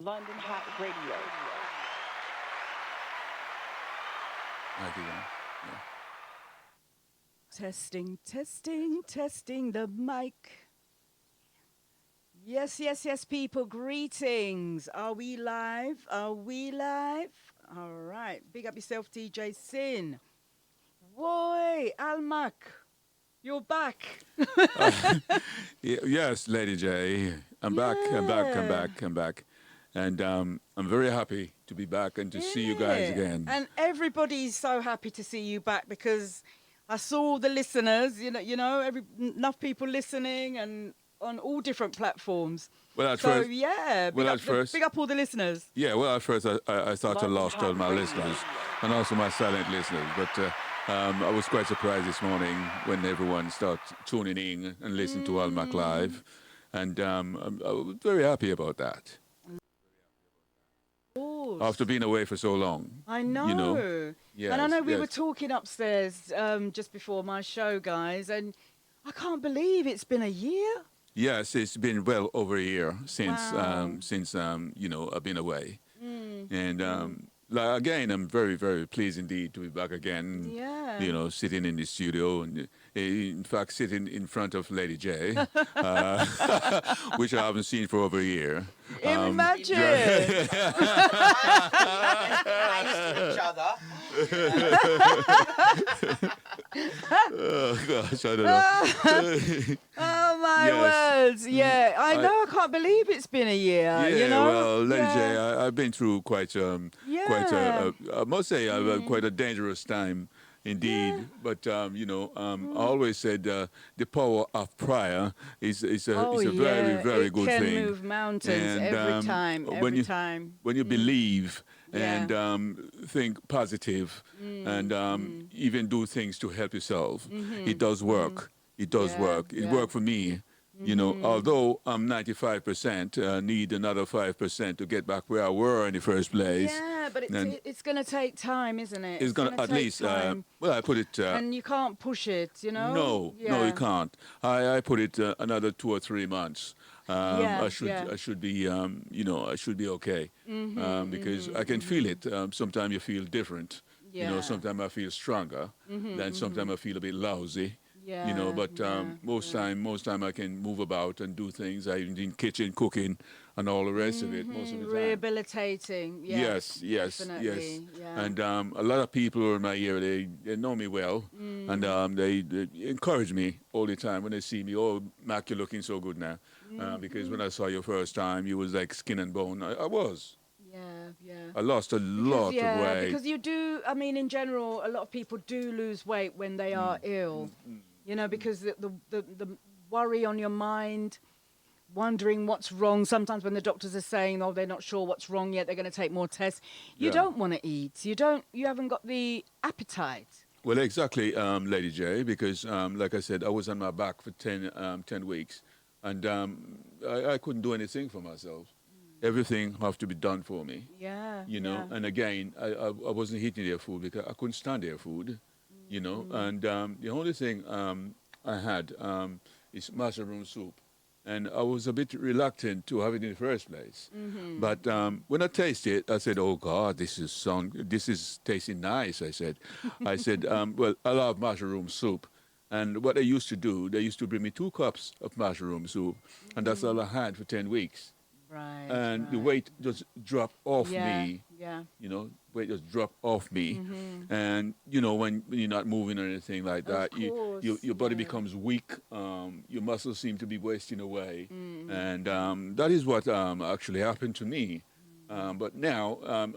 London Hot Radio. I do. Yeah. Testing, testing, testing the mic. Yes, yes, yes, people. Greetings. Are we live? Are we live? All right. Big up yourself, DJ Sin. Boy, Almac, you're back. Yes, Lady J. I'm back. I'm back. I'm Yeah. back. I'm back. And I'm very happy to be back and to see you guys Yeah. again. And everybody's so happy to see you back because I saw the listeners, enough people listening and on all different platforms. Well, at So first, yeah, well, at first, big up all the listeners. yeah, well, at first I thought I London lost all Hot my Radio. listeners and also my silent listeners. But I was quite surprised this morning when everyone started tuning in and listening to Almac Live. And I was very happy about that. Of course. After being away for so long. I know. You know? And I Yes, know we were yes. talking upstairs just before my show, guys, and I can't believe it's been a year. Yes, it's been well over a year since Wow. I've been away, Mm. and again, I'm very very pleased indeed to be back again. Yeah. Sitting in the studio and in fact sitting in front of Lady J, which I haven't seen for over a year. Imagine. Each other. Oh gosh, I don't know. Oh my Yes. words! Yeah, I I- know. I can't believe it's been a year. Yeah, you know. well, Lady J, Yeah. I've been through quite Yeah. I must say, quite a dangerous time indeed. Yeah. But I always said the power of prayer is a Oh very yeah. very It good can thing. move mountains And, every time. when Every you- time. When you believe Yeah. and think positive and even do things to help yourself, it does work. It does Yeah, work. It yeah. worked for me. Although I'm 95%, need another 5% to get back where I were in the first place. Yeah, but And it's going to take time, isn't it? it's gonna at take least. time. I put it. And you can't push it, you know? No, Yeah. you can't. I put it another 2 or 3 months. Yeah, I should yeah. I should be I should be okay because I can feel it. Sometimes you feel different. Yeah. Sometimes I feel stronger. Then sometimes I feel a bit lousy. Yeah, But yeah, most time I can move about and do things. I even in kitchen cooking and all the rest of it most of the time. Rehabilitating. Yeah, Yes, yes, yes. definitely, yeah. And a lot of people in my area, they know me well, and they encourage me all the time when they see me. Oh, Mac, you're looking so good now. Because when I saw you first time, you was like skin and bone. I was. Yeah, yeah. I lost a lot of weight. because you do. I mean, in general, a lot of people do lose weight when they are ill. Because the worry on your mind, wondering what's wrong. Sometimes when the doctors are saying, "Oh, they're not sure what's wrong yet, they're going to take more tests," you Yeah. don't want to eat. You haven't got the appetite. Well, exactly, Lady J, because like I said, I was on my back for 10 weeks, and I couldn't do anything for myself. Everything have to be done for me. Yeah. Yeah. And again, I wasn't eating their food because I couldn't stand their food, And the only thing I had is mushroom soup, and I was a bit reluctant to have it in the first place. But when I tasted it, I said, "Oh God, this is tasting nice." I said, "Well, I love mushroom soup." And what they used to do, they used to bring me 2 cups of mushroom soup, and that's all I had for 10 weeks. Right. And the right. weight just dropped off Yeah. me. Yeah. Weight just dropped off me. And when you're not moving or anything like that, course, your body yeah. becomes weak. Your muscles seem to be wasting away, and that is what actually happened to me. But now,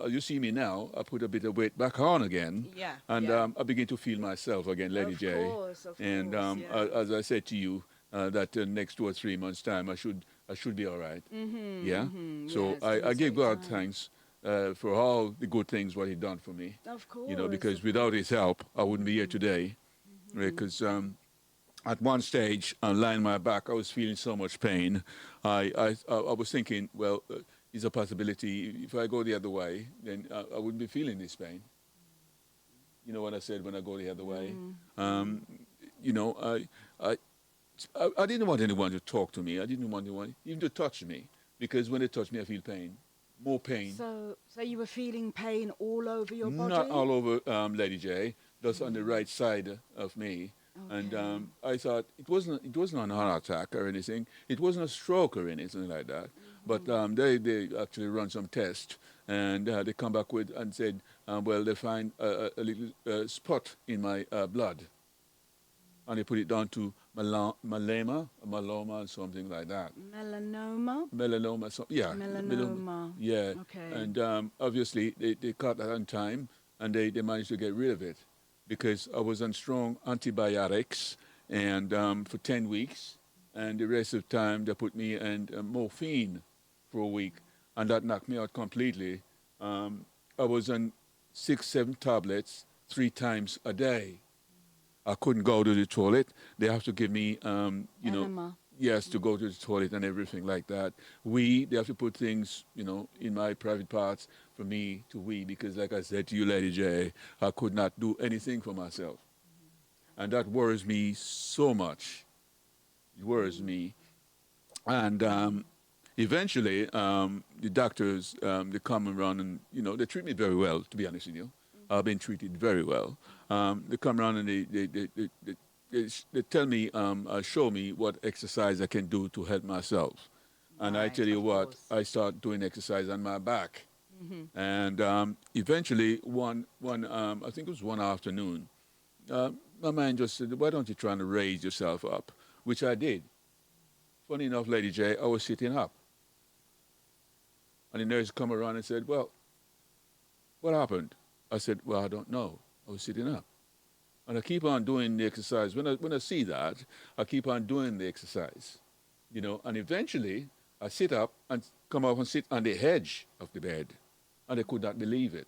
as you see me now, I put a bit of weight back on again, Yeah, and yeah. I begin to feel myself again, Lady Of J. course, of And course, yeah. as I said to you, that next 2 or 3 months' time, I should be all right. Yeah. So Yes, I it'll give take God time. thanks for all the good things what He done for me. Of course. Because of without course. His help, I wouldn't be here today. Because at one stage, lying on my back, I was feeling so much pain. I was thinking, well, is a possibility if I go the other way, then I wouldn't be feeling this pain. You know what I said when I go the other way. I I didn't want anyone to talk to me. I didn't want anyone even to touch me because when they touch me, I feel pain. more pain. So you were feeling pain all over your Not body? all over, Lady J, just on the right side of me. And Okay. I thought it wasn't a heart attack or anything. It wasn't a stroke or anything like that. But they actually run some tests, and they come back with and said, well, they find a little spot in my blood, and they put it down to maloma, or something like that. Melanoma? Melanoma, yeah, melanoma, Melanoma. yeah. Okay. And obviously they caught that on time, and they managed to get rid of it because I was on strong antibiotics and for 10 weeks, and the rest of the time they put me on morphine for a week, and that knocked me out completely. I was on 6, 7 tablets 3 times a day. I couldn't go to the toilet. They have to give me, Enema. yes, to go to the toilet and everything like that. They have to put things, in my private parts for me to wee because, like I said to you, Lady J, I could not do anything for myself. And that worries me so much. It worries me. And eventually, the doctors, they come around and, they treat me very well, to be honest with you. I've been treated very well. They come around and they tell me, show me what exercise I can do to help myself. And I Right, tell you of what, course. I start doing exercise on my back. And eventually, I think it was one afternoon, my mind just said, why don't you try to raise yourself up? Which I did. Funny enough, Lady J, I was sitting up. And the nurse come around and said, well, what happened? I said, well, I don't know. I was sitting up. And I keep on doing the exercise. When I see that, I keep on doing the exercise. And eventually I sit up and come up and sit on the edge of the bed. And I could not believe it.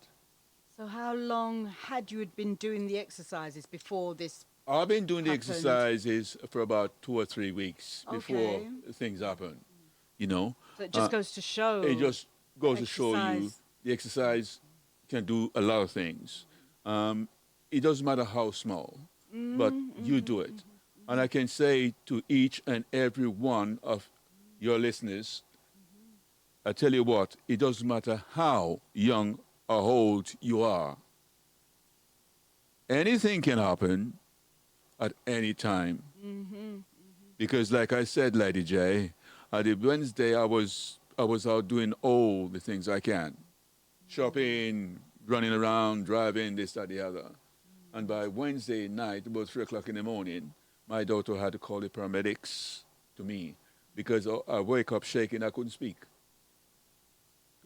So how long had you been doing the exercises before this I've been doing the happened? exercises for about 2 or 3 weeks before Okay. things happen. You know, So it just uh, goes to it show just the goes to show you exercise. the exercise can do a lot of things. Um, it doesn't matter how small, but you do it. And I can say to each and every one of your listeners, I tell you what, it doesn't matter how young or old you are. Anything can happen at any time. Because like I said, Lady J, the Wednesday I was out doing all the things I can. Shopping, running around, driving, this, that, the other. And by Wednesday night, about 3 o'clock in the morning, my daughter had to call the paramedics to me because I wake up shaking, I couldn't speak.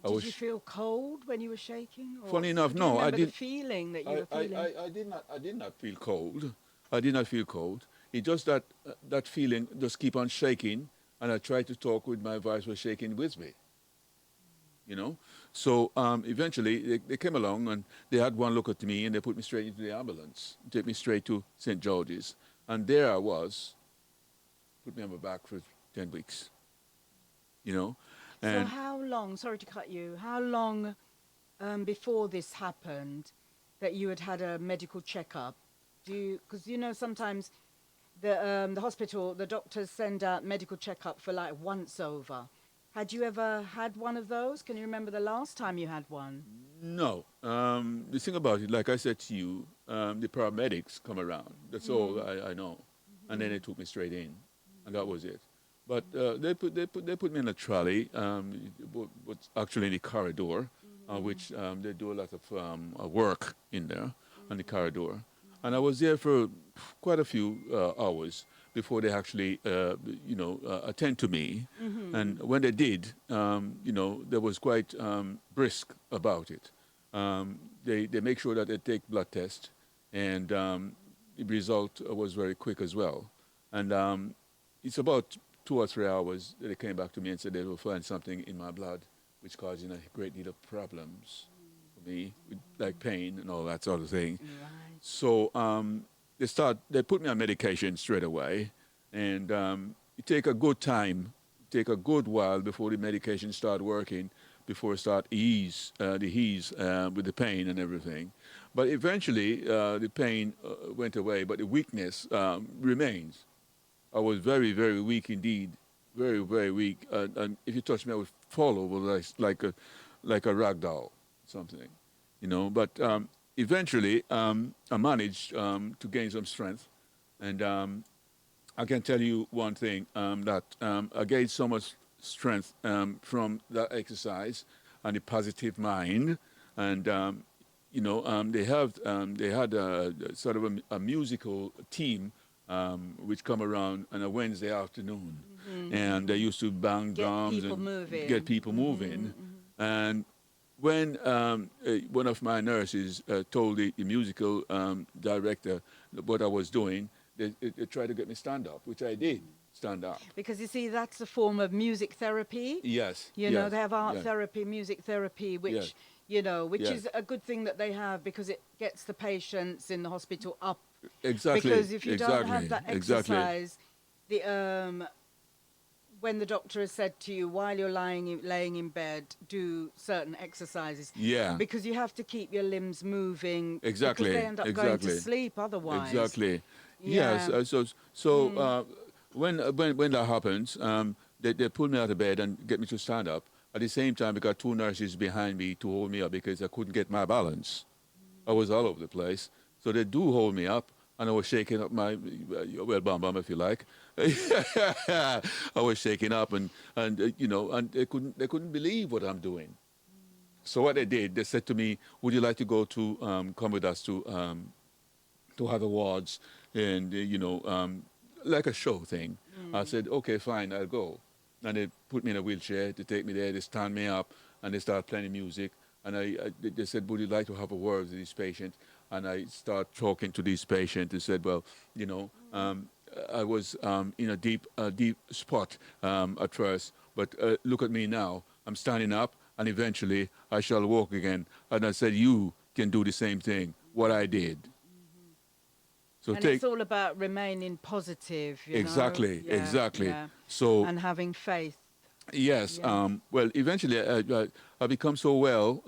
I Did you was feel cold when you were shaking? Or funny enough, do you no, I remember the did feeling that you I, were I, feeling? I, I did not feel cold. I did not feel cold. It just that feeling just keep on shaking, and I tried to talk with my voice was shaking with me. You know, so eventually they came along and they had one look at me and they put me straight into the ambulance, take me straight to St. George's, and there I was, put me on my back for 10 weeks. You know, So and how long, sorry to cut you, how long before this happened that you had had a medical checkup? Because sometimes the hospital, the doctors send out medical checkup for like once over. Had you ever had one of those? Can you remember the last time you had one? no, the thing about it, like I said to you, the paramedics come around. That's all I know, and then they took me straight in, and that was it. But they put me in a trolley, what's actually in the corridor, which they do a lot of work in there on the corridor, and I was there for quite a few hours before they actually attend to me, and when they did, they was quite brisk about it. They make sure that they take blood test, and the result was very quick as well, and it's about 2 or 3 hours that they came back to me and said they will find something in my blood which causing a great deal of problems for me, with, like pain and all that sort of thing. Right. So they put me on medication straight away, and it take a good time, take a good while before the medication start working, before it start the ease with the pain and everything. But eventually the pain went away, but the weakness remains. I was very, very weak indeed, very, very weak. And if you touch me, I would fall over like like a rag doll, something, you know. But eventually, I managed to gain some strength, and I can tell you one thing, that I gained so much strength from that exercise and the positive mind, and they had a sort of a musical team which come around on a Wednesday afternoon, and they used to bang Get drums people and moving. get people moving, and when one of my nurses told the musical director what I was doing, they tried to get me stand up, which I did stand up. Because you see, that's a form of music therapy. Yes. You know, yes, they have art yes, therapy, music therapy, which, Yes. which Yes. is a good thing that they have, because it gets the patients in the hospital up. Exactly. Because if you don't have exactly, that exactly. exercise, when the doctor has said to you, while you're laying in bed, do certain exercises. Yeah. Because you have to keep your limbs moving. Exactly. Because they end up going to sleep otherwise. Exactly. Yes. Yeah. When that happens, they pull me out of bed and get me to stand up. At the same time, we got two nurses behind me to hold me up because I couldn't get my balance. I was all over the place. So they do hold me up, and I was shaking up my bum bum, if you like. I was shaking up, and they couldn't believe what I'm doing. So what they did, they said to me, "Would you like to go to come with us to have awards and like a show thing?" I said, "Okay, fine, I'll go." And they put me in a wheelchair to take me there. They stand me up and they start playing music. And they said, "Would you like to have a word with this patient?" And I start talking to this patient and said, "Well, I was in a deep spot at first, but look at me now. I'm standing up, and eventually I shall walk again." And I said, "You can do the same thing, what I did." So And it's all about remaining positive, exactly, Yeah, exactly. yeah. So And having faith. yes, Yeah. well, eventually I become so well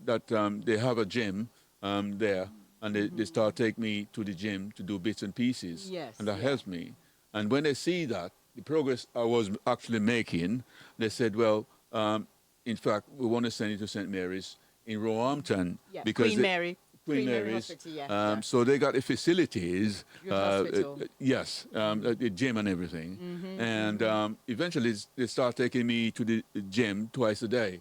that they have a gym there, and they start taking me to the gym to do bits and pieces, Yes, and that yeah. helps me. And when they see that, the progress I was actually making, they said, "Well, in fact, we want to send you to St. Mary's in Roehampton." Yeah, because Queen Mary. Queen Mary Mary's. Hospital, yeah. So they got the facilities. Good hospital. Yes, the gym and everything. And eventually they start taking me to the gym twice a day.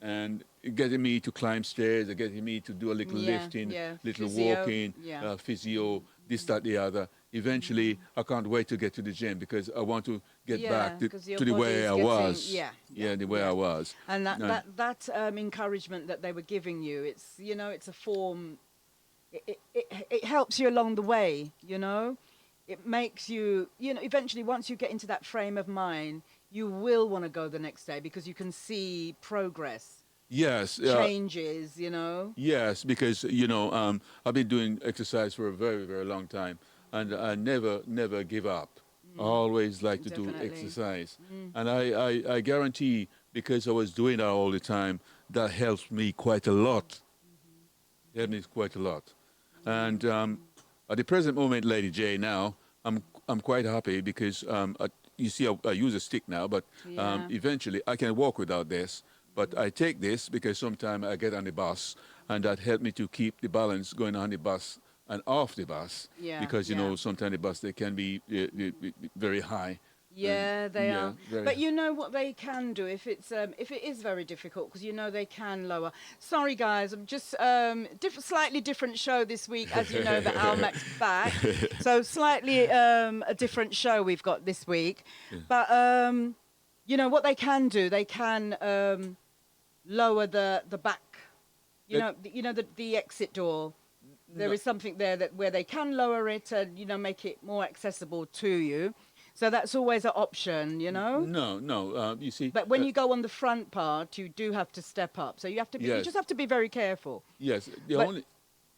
And getting me to climb stairs, getting me to do a little Yeah, lifting, yeah. little Physio, walking, yeah. physio, this, that, the other. Eventually, I can't wait to get to the gym because I want to get back 'cause your to the way body's I getting- was. yeah, the way I was. And that encouragement that they were giving you, it's a form. It helps you along the way. It makes you. Eventually, once you get into that frame of mind, you will want to go the next day because you can see progress, Yes. changes. Yes, because I've been doing exercise for a very, very long time, and I never give up. I always like to do Definitely. exercise, and I guarantee, because I was doing that all the time, that helps me quite a lot. Helped me quite a lot, and at the present moment, Lady J, now I'm quite happy because you see I use a stick now, but Yeah. eventually I can walk without this. But I take this because sometimes I get on the bus, and that helped me to keep the balance going on the bus and off the bus. Yeah, Because yeah. sometimes the bus they can be very high. Yeah, they yeah, are. very- But you know what they can do if if it is very difficult, because they can lower. Sorry guys, I'm just slightly different show this week, as you know that Almac's back. So slightly a different show we've got this week. But what they can do, they can lower the back. The exit door. There is something there where they can lower it and make it more accessible to you. So that's always an option, No. You see. But when you go on the front part, you do have to step up. So you have to be, you Yes. just have to be very careful. Yes, But-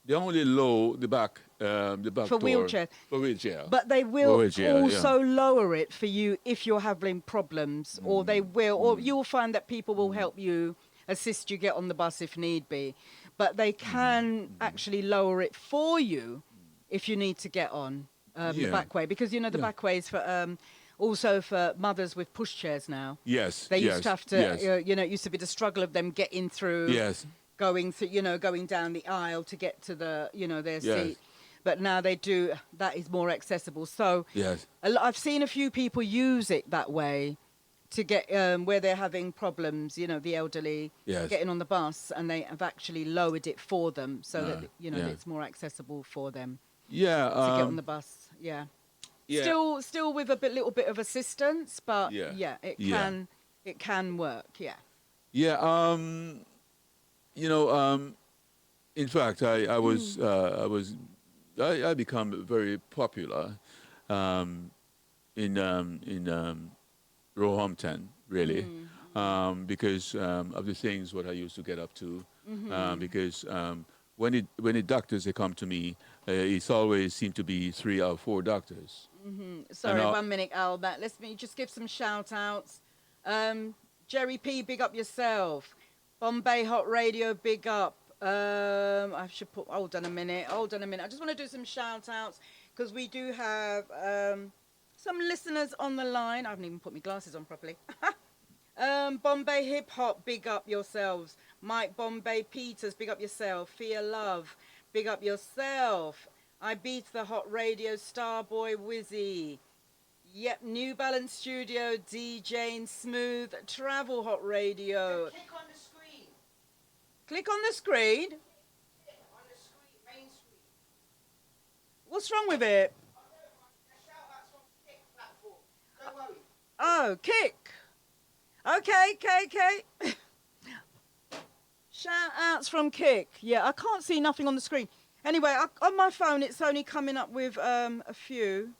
they only low the back For door wheelchair. for wheelchair. But they will wheelchair, also lower it for you if you're having problems, or they will, or you'll find that people will help you, assist you get on the bus if need be. But they can actually lower it for you if you need to get on the Yeah. back way, because the Yeah. back way is for also for mothers with pushchairs now. Yes. They Yes. used to have to, Yes. it used to be the struggle of them getting through, Yes. going through, going down the aisle to get to the, their Yes. seat. But now they do, that is more accessible. So Yes. I've seen a few people use it that way to get where they're having problems, the elderly Yes. getting on the bus, and they have actually lowered it for them so that, yeah. it's more accessible for them Yeah. to get on the bus. Yeah. Yeah. Still with a little bit of assistance, but Yeah. it can work. Yeah. Yeah. In fact, I become very popular in Roehampton, really, because of the things what I used to get up to. Because when the doctors they come to me, it's always seem to be 3 or 4 doctors. Sorry, 1 minute, Al. Let me just give some shout outs. Jerry P, big up yourself. Bombay Hott Radio, big up. I should put, hold on a minute. I just want to do some shout outs because we do have some listeners on the line. I haven't even put my glasses on properly. Bombay Hip Hop, big up yourselves. Mike Bombay Peters, big up yourself. Fear Love, big up yourself. I beat the Hott Radio, Starboy Wizzy. Yep, New Balance Studio, DJing Smooth, Travel Hott Radio. Click on the screen. Click on the screen. On the screen, main screen. What's wrong with it? A shout out's from Kick platform. Don't worry. Oh, Kick. Okay. Shout outs from Kick. Yeah, I can't see nothing on the screen. Anyway, on my phone, it's only coming up with a few.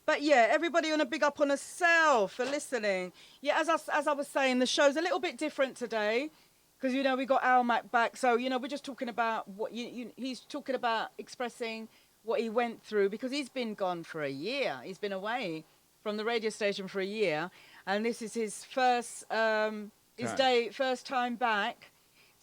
But yeah, everybody on a big up on yourself for listening. Yeah, as I was saying, the show's a little bit different today because, we got Al Mac back. So, we're just talking about what he's talking about expressing what he went through because he's been gone for a year. He's been away from the radio station for a year. And this is his first time back.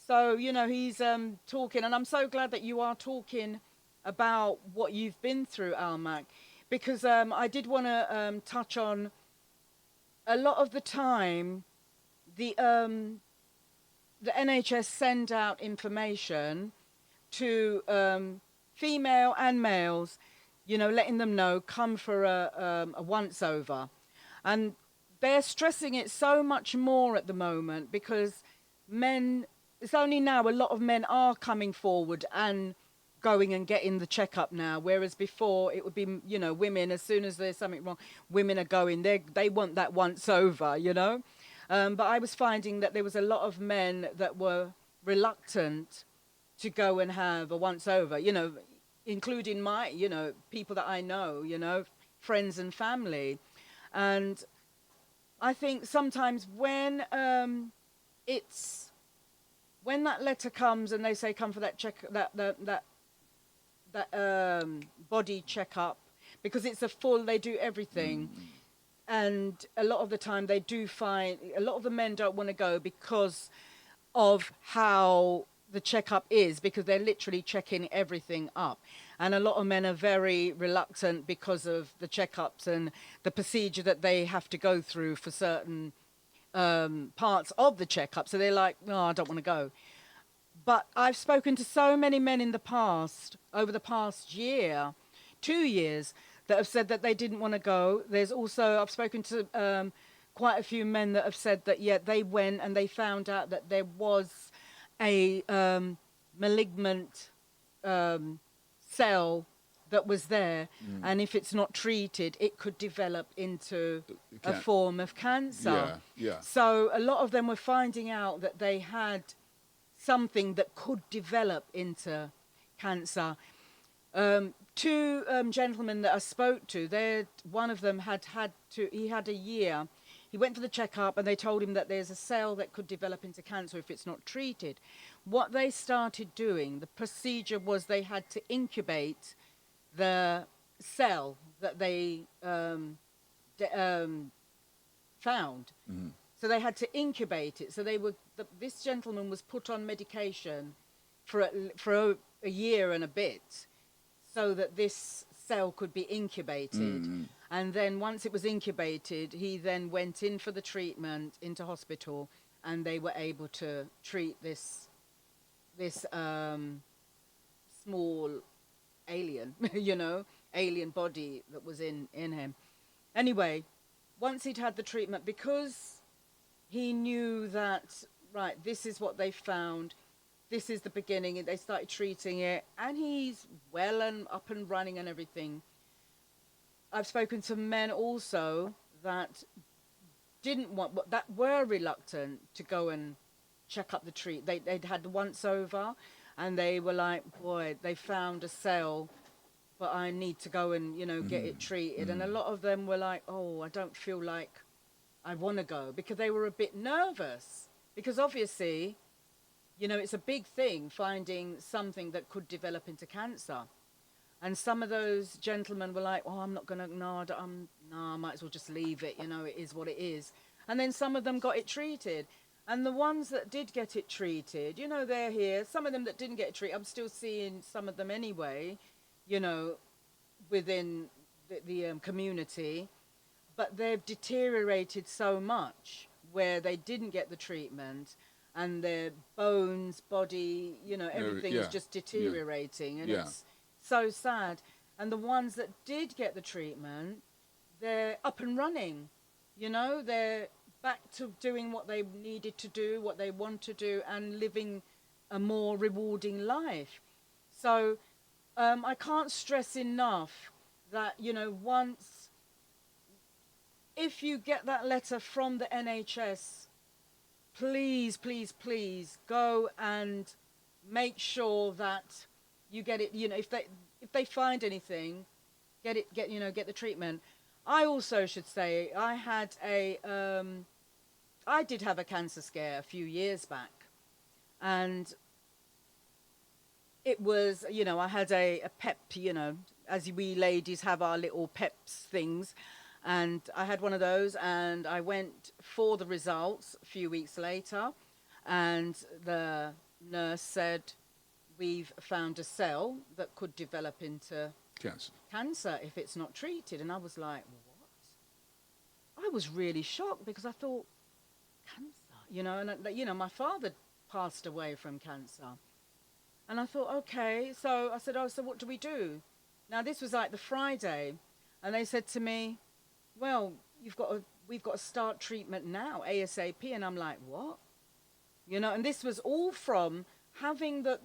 So, he's talking. And I'm so glad that you are talking about what you've been through, Al Mac. Because I did want to touch on a lot of the time, the NHS send out information to female and males, letting them know, come for a once over. And they're stressing it so much more at the moment because it's only now a lot of men are coming forward and going and getting the checkup now, whereas before it would be, women, as soon as there's something wrong, women are going, they want that once over, But I was finding that there was a lot of men that were reluctant to go and have a once over, including my, people that I know, friends and family. And I think sometimes when when that letter comes and they say come for that check, that body checkup, because it's a full, they do everything. And a lot of the time they do find, a lot of the men don't want to go because of how the checkup is, because they're literally checking everything up. And a lot of men are very reluctant because of the checkups and the procedure that they have to go through for certain parts of the checkup. So they're like, no, I don't want to go. But I've spoken to so many men in the past, over the past year, 2 years, that have said that they didn't want to go. There's also, I've spoken to quite a few men that have said that, yeah, they went and they found out that there was a malignant cell that was there. And if it's not treated, it could develop into a form of cancer. Yeah. So a lot of them were finding out that they had something that could develop into cancer. Two gentlemen that I spoke to, one of them he had a year. He went for the checkup and they told him that there's a cell that could develop into cancer if it's not treated. What they started doing, the procedure was they had to incubate the cell that they found. So they had to incubate it. So this gentleman was put on medication for a year and a bit, so that this cell could be incubated. And then once it was incubated, he then went in for the treatment into hospital, and they were able to treat this small alien, alien body that was in him. Anyway, once he'd had the treatment, because he knew that, right, this is what they found, this is the beginning, and they started treating it, and he's well and up and running and everything. I've spoken to men also that that were reluctant to go and check up the treat. They'd had once over, and they were like, boy, they found a cell, but I need to go and, get it treated. And a lot of them were like, oh, I don't feel like I want to go, because they were a bit nervous. Because obviously, it's a big thing finding something that could develop into cancer. And some of those gentlemen were like, oh, I'm not going to, no, I might as well just leave it, it is what it is. And then some of them got it treated. And the ones that did get it treated, they're here. Some of them that didn't get it treated, I'm still seeing some of them anyway, within the community. But they've deteriorated so much where they didn't get the treatment, and their bones, body, everything is just deteriorating. And it's so sad. And the ones that did get the treatment, they're up and running. They're back to doing what they needed to do, what they want to do, and living a more rewarding life. So I can't stress enough that, once, if you get that letter from the NHS, please, please, please go and make sure that you get it. If they find anything, get the treatment. I also should say I did have a cancer scare a few years back, and it was, I had a PEP, as we ladies have our little PEPs things, and I had one of those, and I went for the results a few weeks later, and the nurse said, we've found a cell that could develop into cancer if it's not treated. And I was like, what? I was really shocked, because I thought, cancer, and my father passed away from cancer. And I thought, okay. So I said, oh, so what do we do? Now, this was like the Friday, and they said to me, well, we've got to start treatment now, ASAP. And I'm like, what? And this was all from having the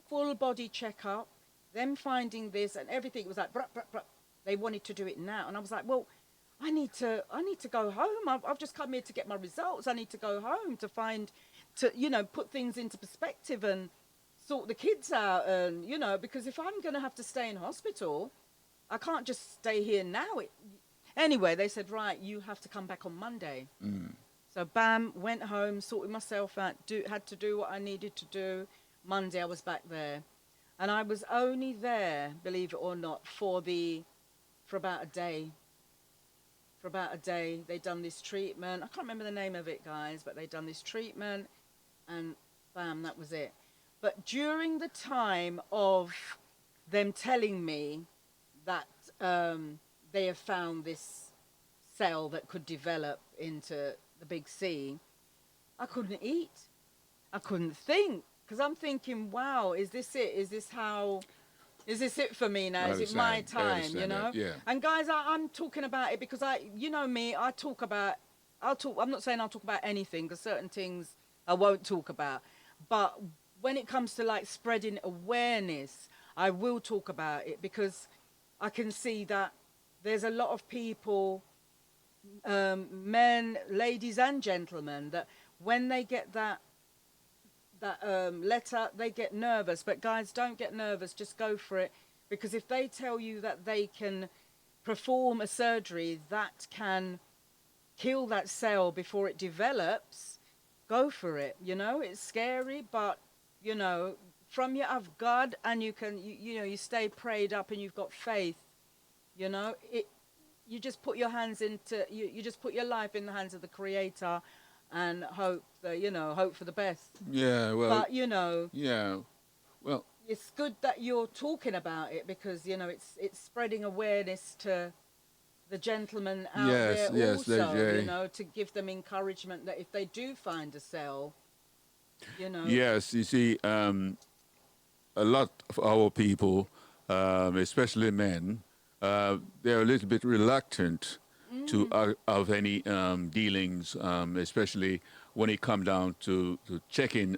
full body checkup, them finding this and everything. It was like, bruh, bruh, bruh. They wanted to do it now. And I was like, well, I need to go home. I've just come here to get my results. I need to go home to put things into perspective and sort the kids out. And, because if I'm going to have to stay in hospital, I can't just stay here now. Anyway, they said, right, you have to come back on Monday. So bam, went home, sorted myself out, had to do what I needed to do. Monday I was back there. And I was only there, believe it or not, for about a day. For about a day, they done this treatment. I can't remember the name of it, guys, but they done this treatment, and bam, that was it. But during the time of them telling me that they have found this cell that could develop into the big C, I couldn't eat. I couldn't think, because I'm thinking, wow, is this it? Is this it for me now? Is it my time, Yeah. And guys, I'm talking about it because me, I'm not saying I'll talk about anything, because certain things I won't talk about. But when it comes to like spreading awareness, I will talk about it, because I can see that there's a lot of people, men, ladies and gentlemen, that when they get that letter, they get nervous. But guys, don't get nervous, just go for it, because if they tell you that they can perform a surgery that can kill that cell before it develops, go for it. It's scary, but from you have God, and you can you stay prayed up and you've got faith, you just put your hands into you just put your life in the hands of the Creator, and hope for the best. Yeah, well. But Yeah, well. It's good that you're talking about it, because it's spreading awareness to the gentlemen out Yes, there yes, also, Lady you J. know, to give them encouragement that if they do find a cell, you know. Yes, you see, a lot of our people, especially men, they're a little bit reluctant to have any dealings, especially when it comes down to checking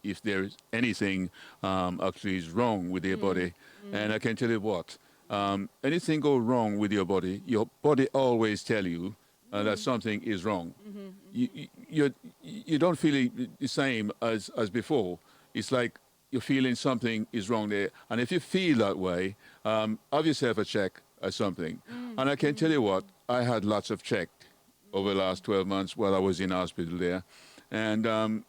if there is anything actually is wrong with their body. And I can tell you what, anything go wrong with your body always tell you that something is wrong. You don't feel it the same as before. It's like you're feeling something is wrong there. And if you feel that way, have yourself a check or something. And I can tell you what, I had lots of check over the last 12 months while I was in hospital there. And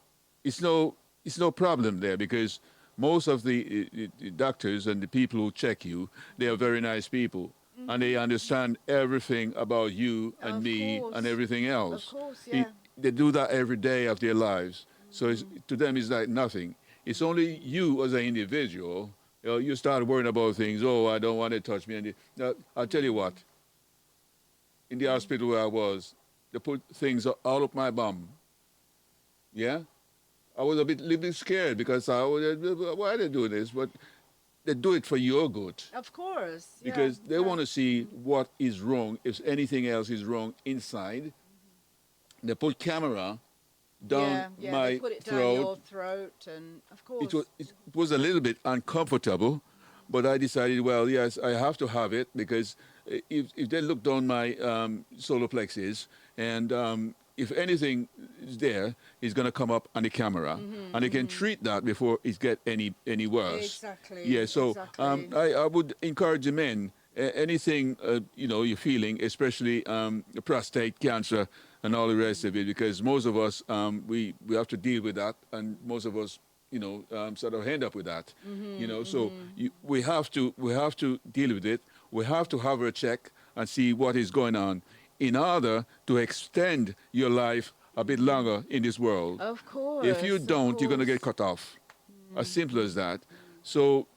it's no problem there because most of the doctors and the people who check you, they are very nice people. And they understand everything about you and Of me course. and everything else. Of course, yeah. They do that every day of their lives. So to them, it's like nothing. It's only you as an individual. You start worrying about things. Oh, I don't want to touch me. And now, I'll tell you what. In the hospital where I was, they put things all up my bum. Yeah, I was a little bit scared because I was, why are they doing this? But they do it for your good Of course. because they want to see what is wrong. If anything else is wrong inside, they put camera down my they put it down throat. your throat, and of course. It was a little bit uncomfortable, but I decided, well, yes, I have to have it because if they look down my solar plexus and if anything is there, it's going to come up on the camera, and they can treat that before it get any worse. Exactly. Yeah. So exactly. I would encourage the men. Anything you're feeling, especially prostate cancer and all the rest of it, because most of us we have to deal with that, and most of us sort of end up with that. So we have to deal with it. We have to have a check and see what is going on in order to extend your life a bit longer in this world. Of course. If you of don't, you're going to get course. cut off. As simple as that. So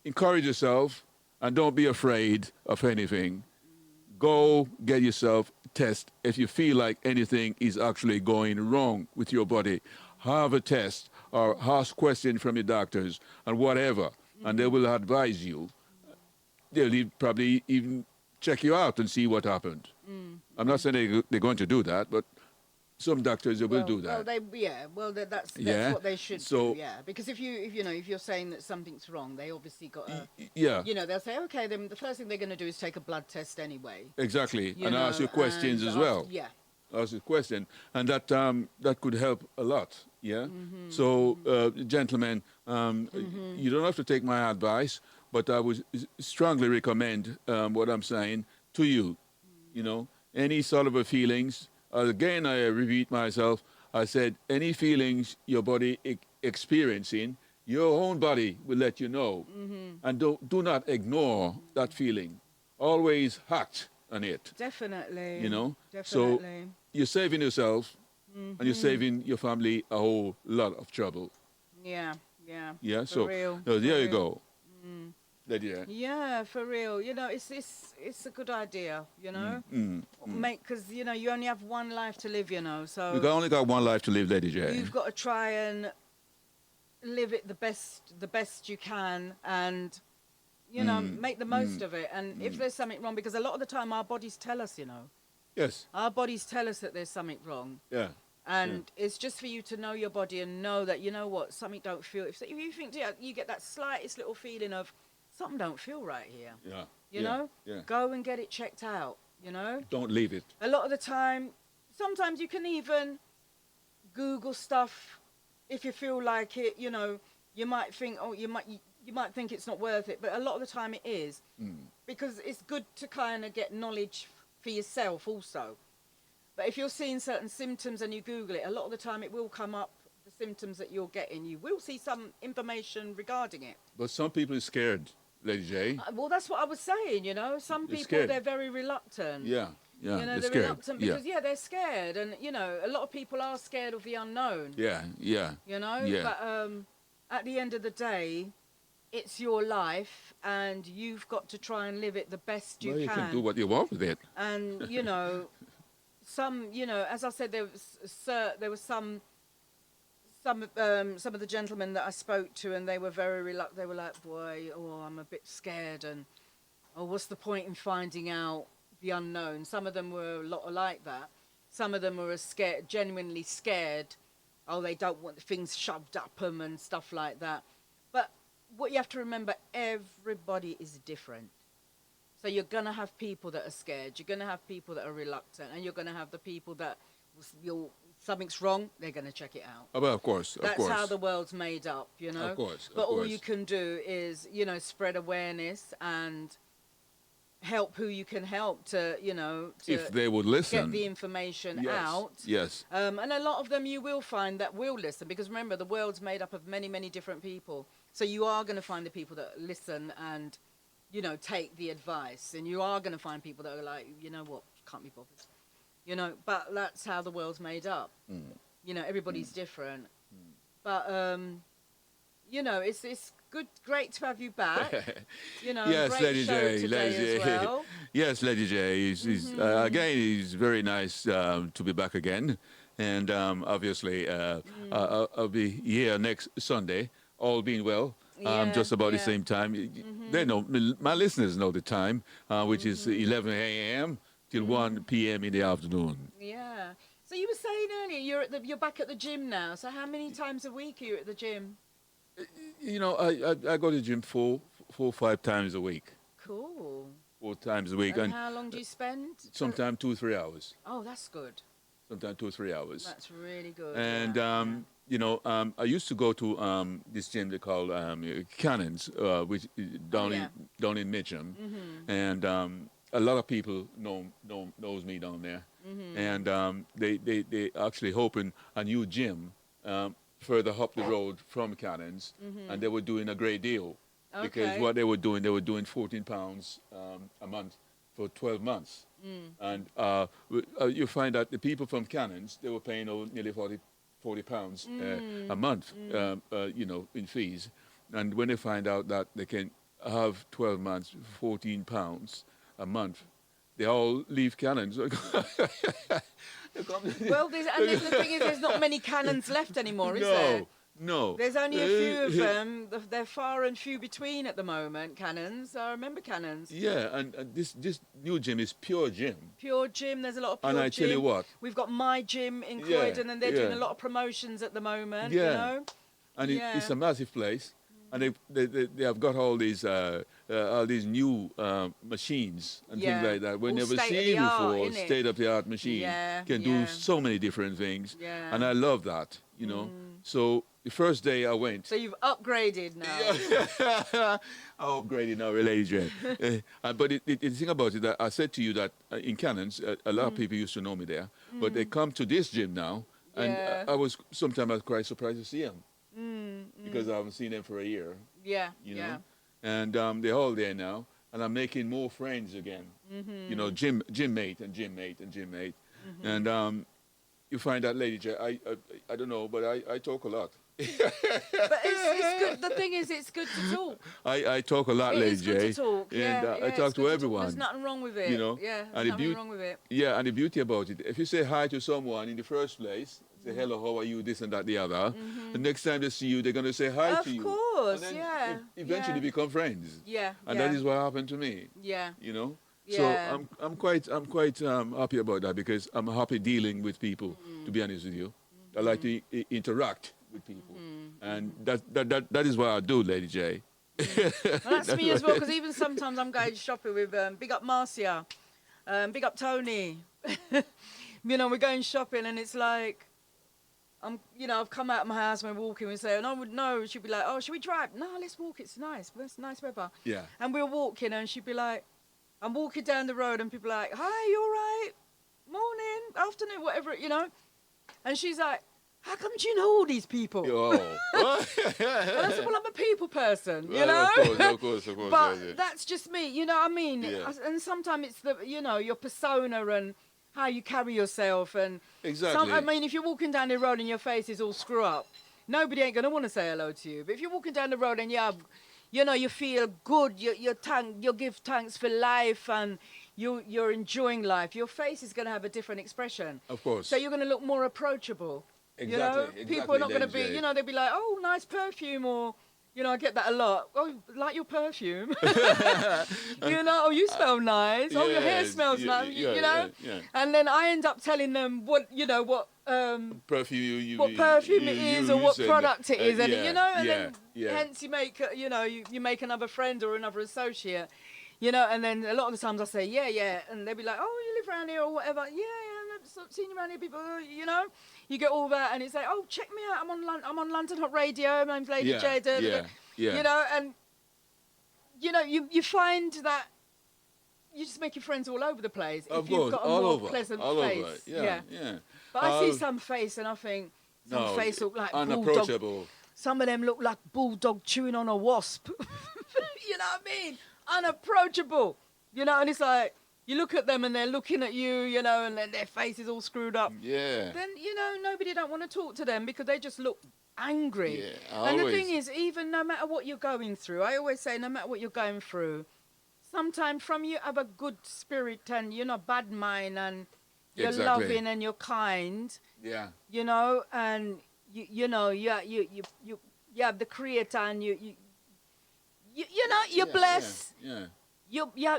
encourage yourself and don't be afraid of anything. Go get yourself test. If you feel like anything is actually going wrong with your body, have a test or ask questions from your doctors and whatever, and they will advise you. They'll probably even check you out and see what happened. I'm not saying they're going to do that, but some doctors will do that. That's Yeah. what they should So- do. Yeah, because if you're saying that something's wrong, they obviously got to. Yeah, They'll say, okay, then the first thing they're going to do is take a blood test anyway. exactly. You And know, ask you questions and as well. Yeah. Ask a question, and that could help a lot. Yeah. So, gentlemen, you don't have to take my advice, but I would strongly recommend what I'm saying to you. Any sort of a feelings. Again, I repeat myself. I said any feelings your body experiencing, your own body will let you know, and do not ignore that feeling. Always act on it. Definitely. So Definitely. you're saving yourself and you're saving your family a whole lot of trouble. Yeah. Yeah. Yeah. For So real. there for you real. go. Yeah. Yeah, for real. It's a good idea. Because you only have one life to live. So You only got one life to live, Lady J. you've got to try and live it the best you can, and make the most of it. And if there's something wrong, because a lot of the time our bodies tell us, Yes. our bodies tell us that there's something wrong. Yeah. And it's just for you to know your body and know that, something don't feel. If you think you get that slightest little feeling of something don't feel right here, Yeah. Yeah. go and get it checked out, Don't leave it. A lot of the time, sometimes you can even Google stuff if you feel like it, you might think, you might think it's not worth it, but a lot of the time it is, because it's good to kind of get knowledge for yourself also. But if you're seeing certain symptoms and you Google it, a lot of the time it will come up, the symptoms that you're getting. You will see some information regarding it. But some people are scared, Lady J. Well, that's what I was saying, Some They're people, scared. they're very reluctant. Yeah. Yeah. they're they're scared. reluctant because, they're scared. And, a lot of people are scared of the unknown. Yeah. Yeah. Yeah. But at the end of the day, it's your life, and you've got to try and live it the best you Well, you can. can do what you want with it. And as I said, there was some of the gentlemen that I spoke to, and they were very reluctant. They were like, boy, I'm a bit scared, and what's the point in finding out the unknown? Some of them were a lot like that. Some of them were scared, genuinely scared. They don't want things shoved up them and stuff like that. But what you have to remember, everybody is different. So you're going to have people that are scared. You're going to have people that are reluctant. And you're going to have the people that something's wrong, they're going to check it out. Oh, well, of course. That's how the world's made up, Of course. But all you can do is, spread awareness and help who you can help to if they would listen, get the information out. Yes. And a lot of them you will find that will listen, because remember, the world's made up of many, many different people. So you are going to find the people that listen and, take the advice. And you are going to find people that are like, you know what, can't be bothered. But that's how the world's made up. Everybody's different. But, it's great to have you back. Yes, great Lady show J. today Lady as J. well. Yes, Lady J. Again, it's very nice to be back again. And obviously, I'll be here next Sunday, all being well. Just about the same time. They know, my listeners know the time, which is 11 a.m. till 1 p.m. in the afternoon. Yeah. So you were saying earlier you're back at the gym now. So how many times a week are you at the gym? I go to the gym four or 5 times a week. Cool. 4 times a week. And how long do you spend? Sometimes 2 or 3 hours. Oh, that's good. Sometimes 2 or 3 hours. That's really good. And I used to go to this gym they call Cannons, which is down in Mitcham, and a lot of people knows me down there, and they actually opened a new gym further up the road from Cannons, and they were doing a great deal because what they were doing £14 a month for 12 months. And you find that the people from Cannons, they were paying nearly £40 a month, in fees. And when they find out that they can have 12 months, £14 a month, they all leave Cannons. Well, the thing is, there's not many Cannons left anymore, is there? No. There's only a few of them. They're far and few between at the moment, Cannons. I remember Cannons. Yeah, and this new gym is Pure Gym. Pure Gym, there's a lot of Pure Gym. And I tell you what. We've got My Gym in Croydon, and they're doing a lot of promotions at the moment, And it's a massive place. And they have got all these new machines and things like that. We've never seen before. State-of-the-art machine. Can do so many different things. Yeah. And I love that, So the first day I went. So you've upgraded now. I upgraded now, Lady J. But the thing about it, that I said to you that in Cannons, a lot of people used to know me there. But they come to this gym now. And sometimes I was quite surprised to see them. Because I haven't seen them for a year. Yeah. You know? And they're all there now. And I'm making more friends again. Gym mate. And you find that, Lady J, I don't know, but I talk a lot. But it's good. The thing is, it's good to talk. I talk a lot, Lady J. It's good to talk. And I talk to everyone. There's nothing wrong with it. Yeah, there's nothing wrong with it. Yeah, and the beauty about it, if you say hi to someone in the first place, say hello, how are you, this and that, the other, the next time they see you, they're going to say hi to you. Of course, and then eventually become friends. Yeah. And that is what happened to me. Yeah. So I'm quite happy about that, because I'm happy dealing with people, to be honest with you. I like to interact with people. And that is what I do, Lady J. Well, that's me as well, because even sometimes I'm going shopping with big up Marcia, big up Tony. We're going shopping, and it's like, I've come out of my house, and we're walking, we say, and I would know, she'd be like, oh, should we drive? No, let's walk, it's nice weather. Yeah. And we're walking, and she'd be like, I'm walking down the road, and people are like, hi, you all right? Morning, afternoon, whatever, And she's like, how come do you know all these people? Oh. And I said, well, I'm a people person, Of course. But that's just me, you know what I mean? Yeah. And sometimes it's your persona and how you carry yourself. And exactly. if you're walking down the road and your face is all screw up, nobody ain't going to want to say hello to you. But if you're walking down the road and you have, you feel good. You give thanks for life, and you're enjoying life. Your face is going to have a different expression. Of course. So you're going to look more approachable. Exactly, People are not going to Lady be, J. they'll be like, oh, nice perfume, or, I get that a lot. Oh, like your perfume. Oh, you smell nice. Oh, your hair Yes, smells nice. yeah. And then I end up telling them what Perfume what perfume it is or what use, product it is, and yeah, then yeah. hence you make you make another friend or another associate, and then a lot of the times I say yeah, and they'll be like, oh, you live around here or whatever, I've seen you around here before, you get all that, and it's like, oh, check me out, I'm on London Hot Radio, my name's Lady J, and you find that you just make your friends all over the place Of if course, you've got a all more over, pleasant all face. over, yeah. But I see some face and I think some face look like bulldog. unapproachable. Some of them look like bulldog chewing on a wasp. You know what I mean? Unapproachable. And it's like you look at them and they're looking at you, and then their face is all screwed up. Yeah. Then nobody don't want to talk to them because they just look angry. Yeah, and the always. thing is, even no matter what you're going through, I always say, no matter what you're going through, sometimes from you have a good spirit and you're not bad mind and you're Exactly. loving and you're kind. Yeah. And you have the creator and you're blessed. Yeah.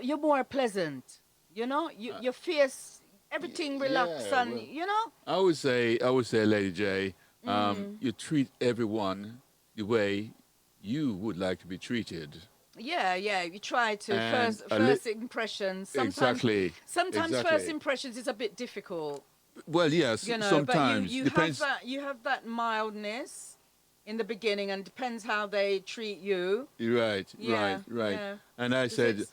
You're more pleasant. You're fierce. Everything relaxed yeah, and well, I would say, Lady J, you treat everyone the way you would like to be treated. Yeah. You try to And first impressions. Sometimes Exactly. first impressions is a bit difficult. Well, yes, sometimes. But you depends. have that mildness in the beginning, and depends how they treat you. Right. Yeah. And I said,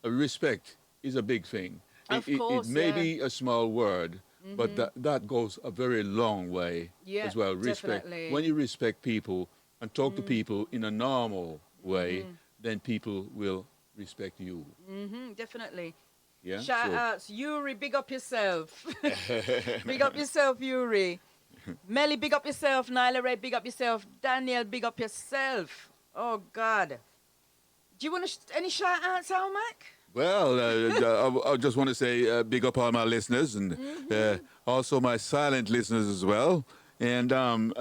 respect is a big thing. Of It course, may be a small word, but that goes a very long way Yeah, as well. Respect. definitely. When you respect people and talk to people in a normal way, then people will respect you. Definitely. Yeah. Shout outs, Yuri, big up yourself. Big up yourself, Yuri. Melly, big up yourself. Nyla Ray, big up yourself. Daniel, big up yourself. Oh, God. Do you want any shout outs, Almac? Well, I just want to say big up all my listeners and also my silent listeners as well. And I'm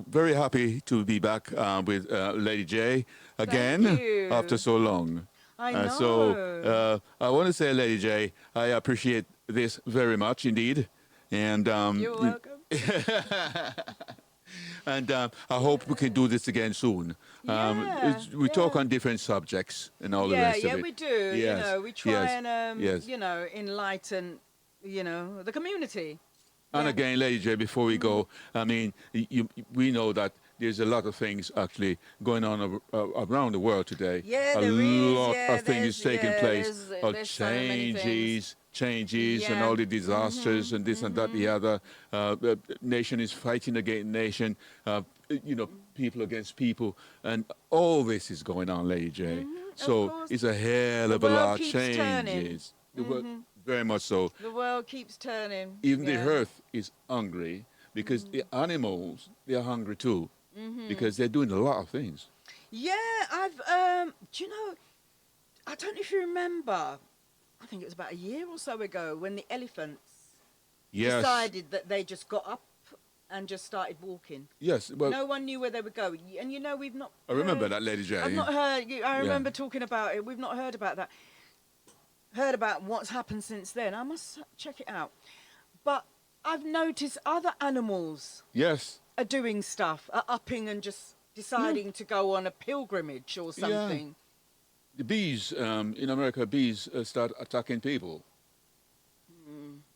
very happy to be back with Lady J again Thank you. after so long. I know. So I want to say, Lady J, I appreciate this very much indeed. And You're welcome. and I hope we can do this again soon. We talk on different subjects and all the rest of it. Yeah, we do. Yes, We try yes, and yes. enlighten, the community. And Yeah. again, Lady J, before we go, I mean, we know that there's a lot of things actually going on around the world today. Yeah, a there is. lot Yeah, of things taking place, there's so many things. changes, and Yeah. all the disasters and this and that, the other. Nation is fighting against nation, people against people, and all this is going on, Lady J. So course. it's a hell of The a world lot of keeps changes. turning. The world, very much so. The world keeps turning. Even the Yeah. earth is hungry because the animals, they are hungry too because they're doing a lot of things. Yeah, do you know, I don't know if you remember, I think it was about a year or so ago when the elephants Yes. decided that they just got up and just started walking. Yes. Well, No one knew where they were going. And we've not I remember heard- that, Lady J. I've not heard, I remember talking about it. We've not heard about that. Heard about what's happened since then. I must check it out. But I've noticed other animals Yes. are doing stuff, are upping and just deciding to go on a pilgrimage or something. The bees in America, start attacking people.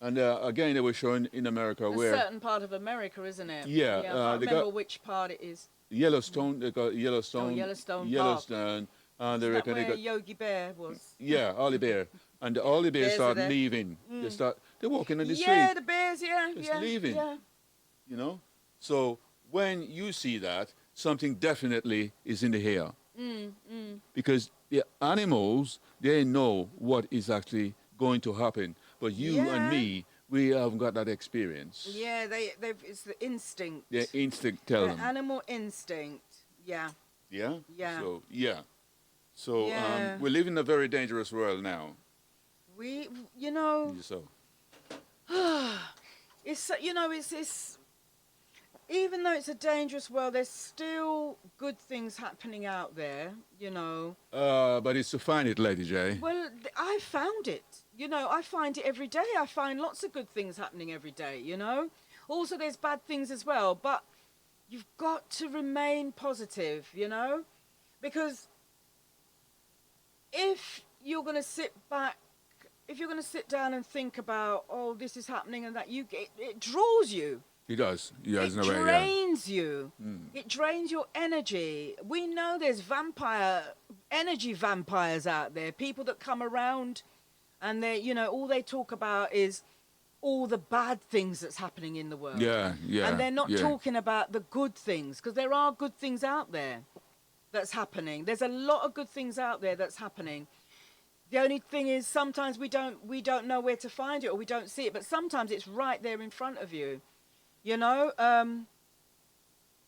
And again, they were showing in America A where certain part of America, isn't it? Yeah, I they can't remember got- which part it is. Yellowstone, they got Yellowstone. Oh, Yellowstone Park. Yellowstone. And they Is that reckon they where got Yogi Bear was? all the bear. And all the bears Bears are start there. leaving. They're walking on the Yeah, street. the bears, yeah. Just yeah, leaving. Yeah. So when you see that, something definitely is in the air. Because the animals, they know what is actually going to happen. But you Yeah. and me, we haven't got that experience. Yeah, it's the instinct. Their instinct tell The them. animal instinct. Yeah. Yeah? Yeah. So, yeah. So Yeah. we live in a very dangerous world now. We, you know, So it's even though it's a dangerous world, there's still good things happening out there, you know. but it's to find it, Lady J. Well, I found it. You know, I find it every day. I find lots of good things happening every day, you know. Also, there's bad things as well, but you've got to remain positive, you know, because if you're going to sit back, if you're going to sit down and think about, oh, this is happening and that, it draws you. He does. He has It no way. Yeah. drains you. It drains your energy. We know there's energy vampires out there, people that come around and they, you know, all they talk about is all the bad things that's happening in the world. Yeah, yeah. And they're not yeah. talking about the good things, because there are good things out there that's happening. There's a lot of good things out there that's happening. The only thing is sometimes we don't know where to find it, or we don't see it, but sometimes it's right there in front of you. You know,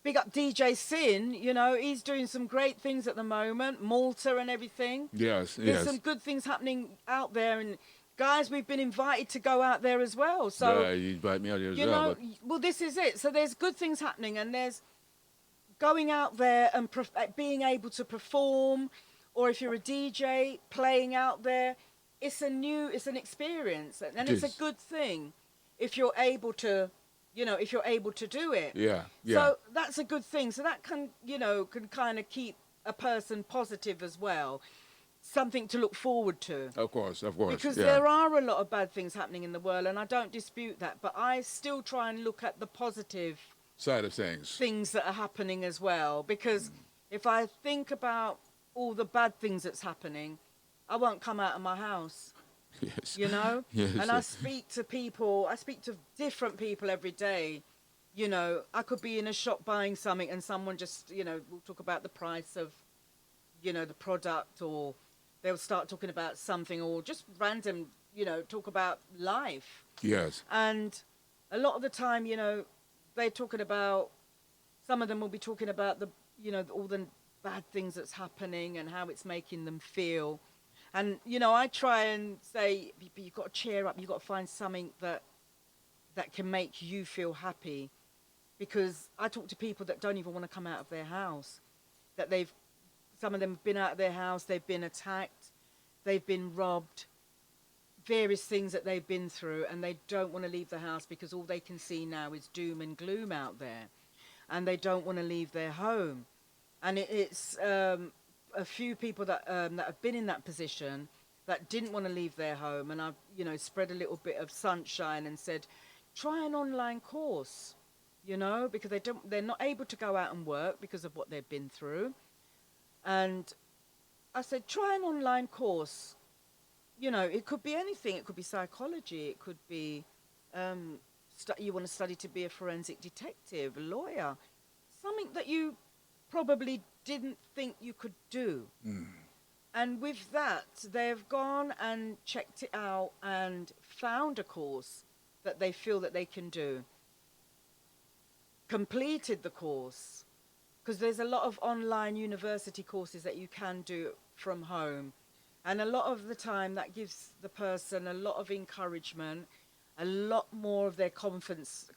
big up DJ Sin, you know, he's doing some great things at the moment, Malta and everything. Yes, There's yes. some good things happening out there, and guys, we've been invited to go out there as well. So, yeah, you invite me out here as you well. know, well, this is it. So there's good things happening, and there's going out there and being able to perform, or if you're a DJ, playing out there. It's an experience, and it's a good thing if you're able to, you know, if you're able to do it. Yeah, yeah. So that's a good thing. So that can, you know, can kind of keep a person positive as well. Something to look forward to. Of course, of course. Because yeah. there are a lot of bad things happening in the world, and I don't dispute that. But I still try and look at the positive side of things that are happening as well. Because if I think about all the bad things that's happening, I won't come out of my house. Yes. You know? Yes. And I speak to different people every day. You know, I could be in a shop buying something and someone just, you know, will talk about the price of, you know, the product, or they'll start talking about something, or just random, you know, talk about life. Yes. And a lot of the time, you know, some of them will be talking about the, you know, all the bad things that's happening and how it's making them feel. And, you know, I try and say, you've got to cheer up. You've got to find something that can make you feel happy. Because I talk to people that don't even want to come out of their house. Some of them have been out of their house, they've been attacked, they've been robbed, various things that they've been through, and they don't want to leave the house because all they can see now is doom and gloom out there. And they don't want to leave their home. And it's a few people that have been in that position that didn't want to leave their home, and I've, you know, spread a little bit of sunshine and said, try an online course, you know, because they're not able to go out and work because of what they've been through. And I said, try an online course. You know, it could be anything. It could be psychology. It could be you want to study to be a forensic detective, a lawyer, something that you probably didn't think you could do. And with that, they've gone and checked it out and found a course that they feel that they can do. Completed the course, because there's a lot of online university courses that you can do from home. And a lot of the time that gives the person a lot of encouragement, a lot more of their confidence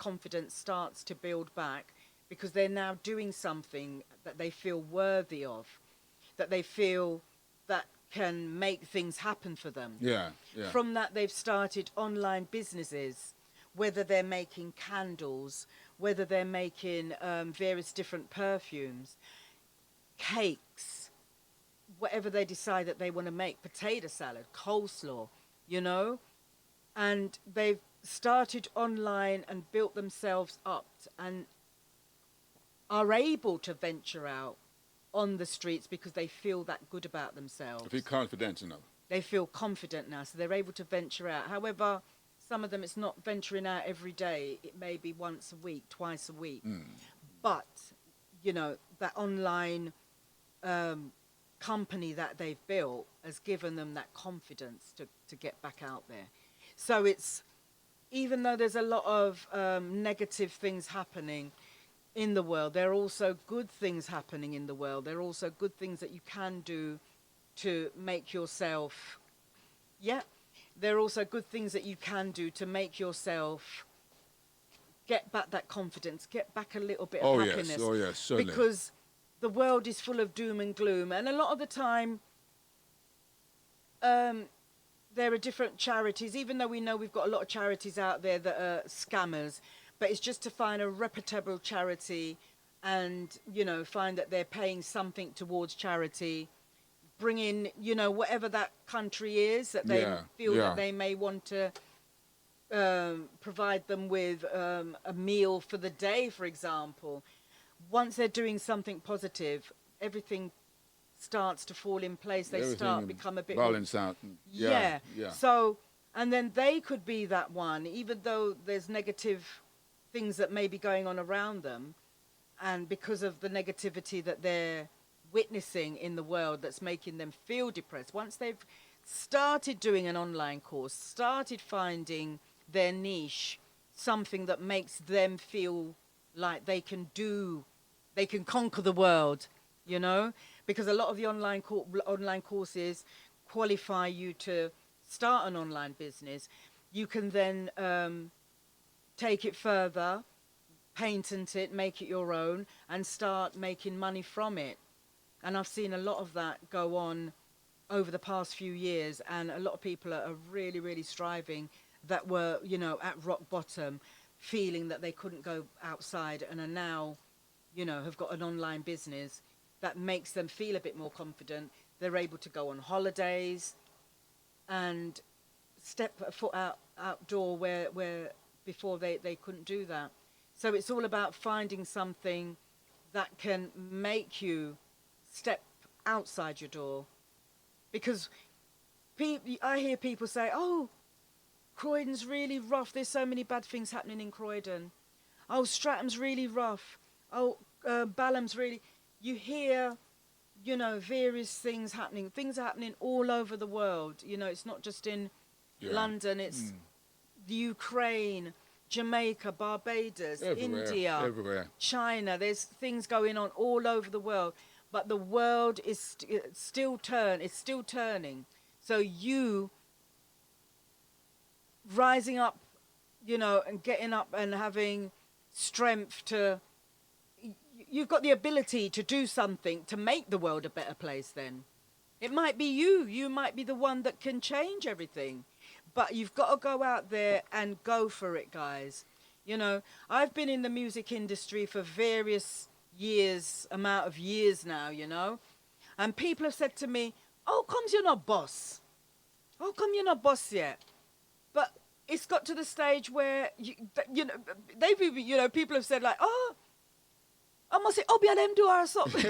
starts to build back, because they're now doing something that they feel worthy of, that they feel that can make things happen for them. Yeah, yeah. From that, they've started online businesses, whether they're making candles, whether they're making various different perfumes, cakes, whatever they decide that they want to make, potato salad, coleslaw, you know, and they've started online and built themselves up and are able to venture out on the streets because they feel that good about themselves. I feel confident enough. They feel confident now, so they're able to venture out. However, some of them, it's not venturing out every day. It may be once a week, twice a week. But, you know, that online company that they've built has given them that confidence to get back out there. So it's, even though there's a lot of negative things happening in the world, there are also good things happening in the world. There are also good things that you can do to make yourself, yeah, there are also good things that you can do to make yourself get back that confidence, get back a little bit of happiness. Oh yes, certainly. Because the world is full of doom and gloom, and a lot of the time, there are different charities, even though we know we've got a lot of charities out there that are scammers, but it's just to find a reputable charity and, you know, find that they're paying something towards charity, bring in, you know, whatever that country is that they feel that they may want to provide them with a meal for the day, for example. Once they're doing something positive, everything starts to fall in place. They start become a bit balance out. Yeah. So, and then they could be that one, even though there's negative things that may be going on around them, and because of the negativity that they're witnessing in the world that's making them feel depressed. Once they've started doing an online course, started finding their niche, something that makes them feel like they can conquer the world, you know, because a lot of the online courses qualify you to start an online business. You can then take it further, patent it, make it your own, and start making money from it. And I've seen a lot of that go on over the past few years, and a lot of people are really, really striving that were, you know, at rock bottom, feeling that they couldn't go outside, and are now, you know, have got an online business that makes them feel a bit more confident. They're able to go on holidays and step a foot outdoor where before they couldn't do that. So it's all about finding something that can make you step outside your door. Because I hear people say, oh, Croydon's really rough. There's so many bad things happening in Croydon. Oh, Stratham's really rough. Oh, Balham's really... You hear, you know, various things happening. Things are happening all over the world. You know, it's not just in London. It's the Ukraine, Jamaica, Barbados, India, everywhere. China. There's things going on all over the world. But the world is still turning. So you rising up, you know, and getting up and having strength to... You've got the ability to do something to make the world a better place then. It might be you. You might be the one that can change everything. But you've got to go out there and go for it, guys. You know, I've been in the music industry for various amount of years now, you know. And people have said to me, oh, comes you're not boss. How come you're not boss yet? But it's got to the stage where, you know, they've even, you know, people have said like, oh, I must say, oh, be them do or something.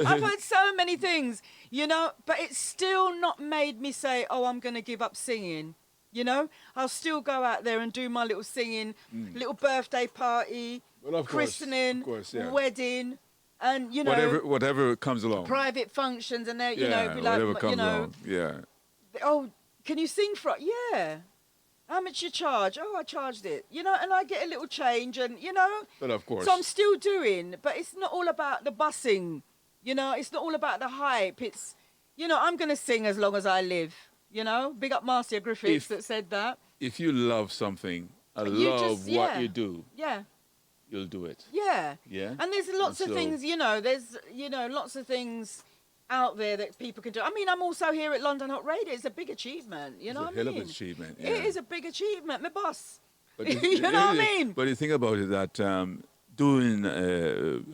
I've heard so many things, you know, but it's still not made me say, oh, I'm going to give up singing. You know, I'll still go out there and do my little singing, little birthday party, christening, wedding, and, you know, whatever comes along. Private functions, and you know, be like, whatever comes you know, along. Yeah. Oh, can you sing for it? Yeah. How much you charge? Oh, I charged it. You know, and I get a little change, and, you know. But of course. So I'm still doing, but it's not all about the bussing. You know, it's not all about the hype. It's, you know, I'm going to sing as long as I live. You know, big up Marcia Griffiths that said that. If you love something, what you do. Yeah. You'll do it. Yeah. Yeah. And there's lots of things, you know, lots of things out there that people can do. I mean, I'm also here at London Hot Radio. It's a big achievement, you know what I mean? It's a hell of an achievement, yeah. It is a big achievement, my boss. But you know what I mean? But the thing about it that doing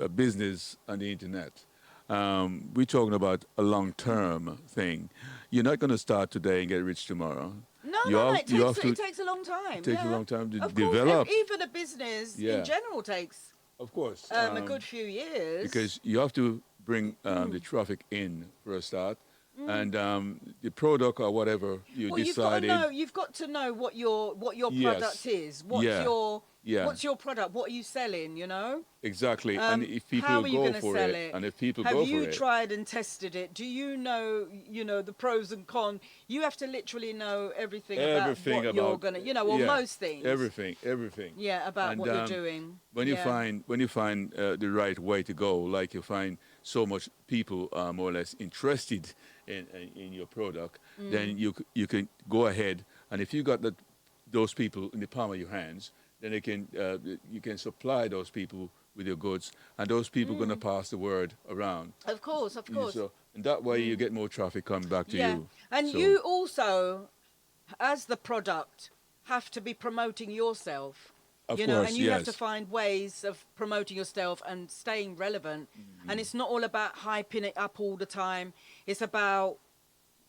a business on the internet, we're talking about a long-term thing. You're not going to start today and get rich tomorrow. No, it takes a long time. It takes a long time to of develop. Course, even a business in general takes of course a good few years. Because you have to bring the traffic in for a start, and the product or whatever you decided. You've got to know what your product is, what your Yeah. What's your product? What are you selling? You know. Exactly. And if people How are you go going to for sell it, it? and if people Have go you for it, tried and tested it? Do you know, the pros and cons? You have to literally know everything about everything what you're about gonna, or yeah, most things. everything. Yeah, about And what you're doing. when you Yeah. find the right way to go, like you find so much people are more or less interested in your product, then you can go ahead, and if you got those people in the palm of your hands, then you can supply those people with your goods, and those people going to pass the word around. Of course, of course. So and that way you get more traffic coming back to Yeah, you. and So, you also, as the product, have to be promoting yourself. Of And course, you have to yes. find ways of promoting yourself and staying relevant. And it's not all about hyping it up all the time. It's about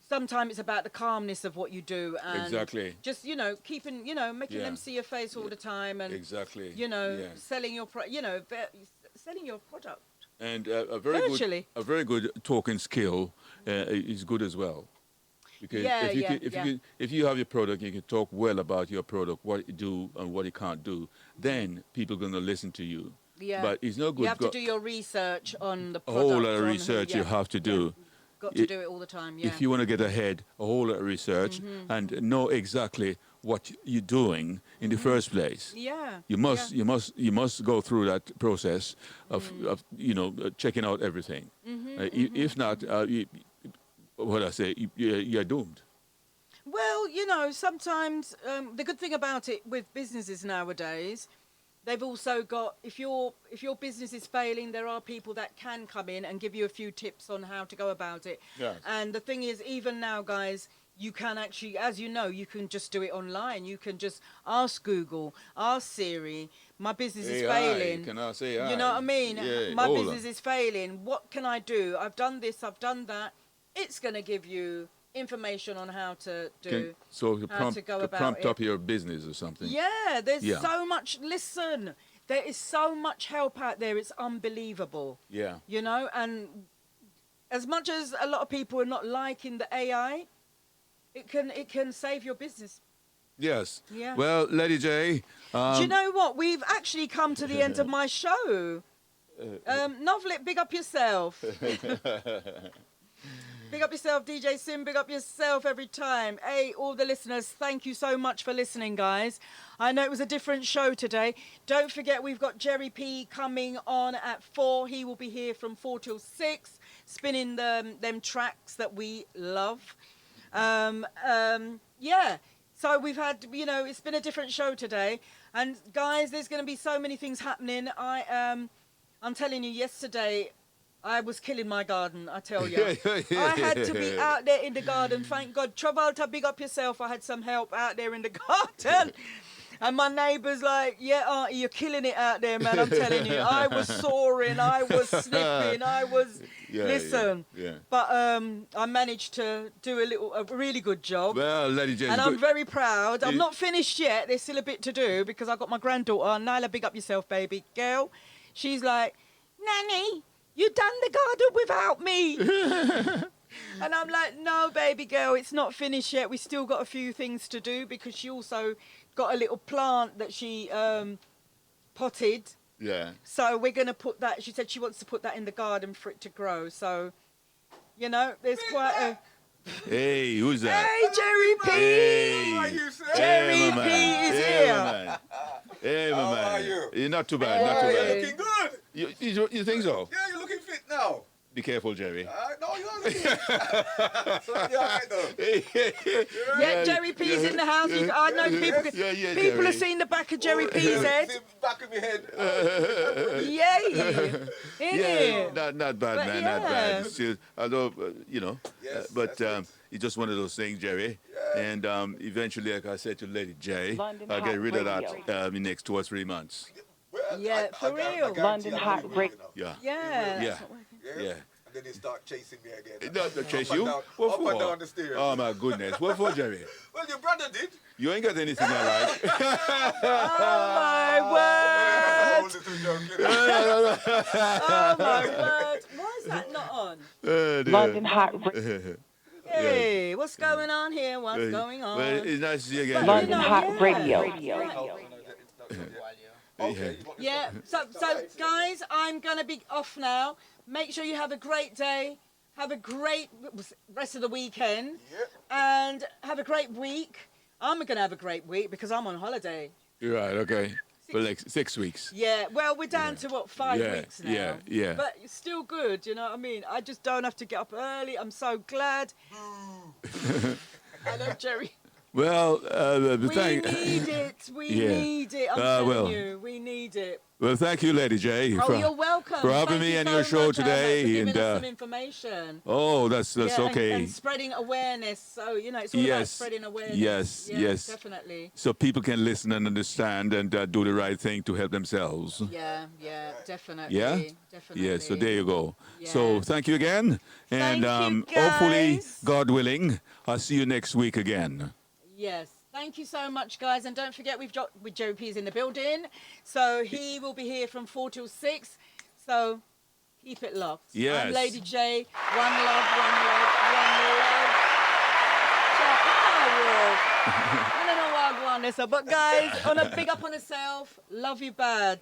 sometimes it's about the calmness of what you do and Exactly. just keeping making them see your face all the time and Exactly. Yeah. selling your selling your product. And Virtually. a very good talking skill is good as well. Because Yeah, if you yeah, can, yeah. if you have your product, you can talk well about your product, what you do and what you can't do. Then people are going to listen to you. Yeah, But it's no good. you have to do your research on the a product. whole lot of on research who, you have to do. got to It- do it all the time. Yeah. If you want to get ahead, a whole lot of research and know exactly what you're doing in the first place. Yeah. You must go through that process of checking out everything. If not, what I say, you're doomed. Well, sometimes the good thing about it with businesses nowadays, they've also got if your business is failing, there are people that can come in and give you a few tips on how to go about it. Yes. And the thing is, even now, guys, you can actually, as you know, you can just do it online. You can just ask Google, ask Siri, my business is AI, failing. can I say AI? You know what I mean? Yeah, My hola. business is failing. What can I do? I've done this, I've done that. It's going to give you information on how to do. To how to go about prompt it. up your business or something. Yeah, there's Yeah. so much. Listen, there is so much help out there. It's unbelievable. Yeah. And as much as a lot of people are not liking the AI, it can save your business. Yes. Yeah. Well, Lady J. Do you know what? We've actually come to the end of my show. Novlet, big up yourself. Big up yourself, DJ Sim. Big up yourself every time. Hey, all the listeners, thank you so much for listening, guys. I know it was a different show today. Don't forget, we've got Jerry P coming on at 4. He will be here from 4 till 6, spinning them tracks that we love. Yeah. So we've had, it's been a different show today. And guys, there's going to be so many things happening. I'm telling you, yesterday I was killing my garden, I tell you. I had to be out there in the garden, thank God. Travolta, big up yourself. I had some help out there in the garden. And my neighbour's like, yeah, auntie, you're killing it out there, man. I'm telling you. I was soaring, I was sniffing, I was... Listen. Yeah. But I managed to do a really good job. Well, Lady J. And I'm very proud. I'm not finished yet. There's still a bit to do because I've got my granddaughter, Nyla, big up yourself, baby girl. She's like, Nanny, you done the garden without me. And I'm like, no, baby girl, it's not finished yet. We still got a few things to do because she also got a little plant that she potted. Yeah. So we're going to put that. She said she wants to put that in the garden for it to grow. So, there's quite a... Hey, who's that? Hey, Jerry P. Hey. Jerry my P man. is Hey, here. my man. Hey, my How man. are you? You're not too bad, not too Hey. bad. You're looking good. You think so? Yeah, you're looking fit now. Be careful, Jerry. No, you are looking so you're all right, though. Yeah, Jerry P's in the house. I know people. Yeah, People Jerry. have seen the back of Jerry P's head. See the back of my head. Yay! Yeah, Innit? not bad, But man, yeah. not bad. Still, although, Yes, but that's it's just one of those things, Jerry. And eventually, like I said to Lady J, London I'll get Hot rid of that Radio. in the next 2 or 3 months. Well, Yeah, for real. London Hot Radio. Yeah. Yeah. Yeah. Yeah. Yeah. And then they start chasing me again. No, chase Up and you? down- What up for? and down the stairs. Oh, my goodness. What for, Jerry? Well, your brother did. You ain't got anything I like. Oh my word! Hold it to your kid. Oh my word! Why is that not on? London Hot Radio. Hey, what's going on here? What's going on? Well, it's nice to see you again. But, Jerry. London Hot yeah. Radio. Yeah. Okay. Yeah. So guys, I'm gonna be off now. Make sure you have a great day. Have a great rest of the weekend. Yep. And have a great week. I'm gonna have a great week because I'm on holiday. You're right. Okay. For like 6 weeks. Yeah, well, we're down to what, 5 Yeah, weeks now. yeah, yeah. But it's still good, you know what I mean? I just don't have to get up early. I'm so glad. I love Jerry. Well, We need it. We Yeah. need it. I'm telling well. you, we need it. Well, thank you, Lady J. Oh, you're welcome. for having Thank me you on so your show much, Ahmed, today. for giving And us some information. oh, that's Yeah, okay. And spreading awareness. So, you know, it's all about Yes, spreading awareness. yes, Yeah, yes. Definitely. So people can listen and understand and do the right thing to help themselves. Yeah, definitely. Yeah? Definitely. Yes, so there you go. Yeah. So thank you again. And Thank you, hopefully, guys. God willing, I'll see you next week again. Yes. Thank you so much, guys. And don't forget, we've got with Joe P's in the building. So he will be here from 4 till 6. So keep it locked. Yes. I'm Lady J. One love, one love, one love. I don't know why I go on this, but guys, on a big up on yourself. Love you bad.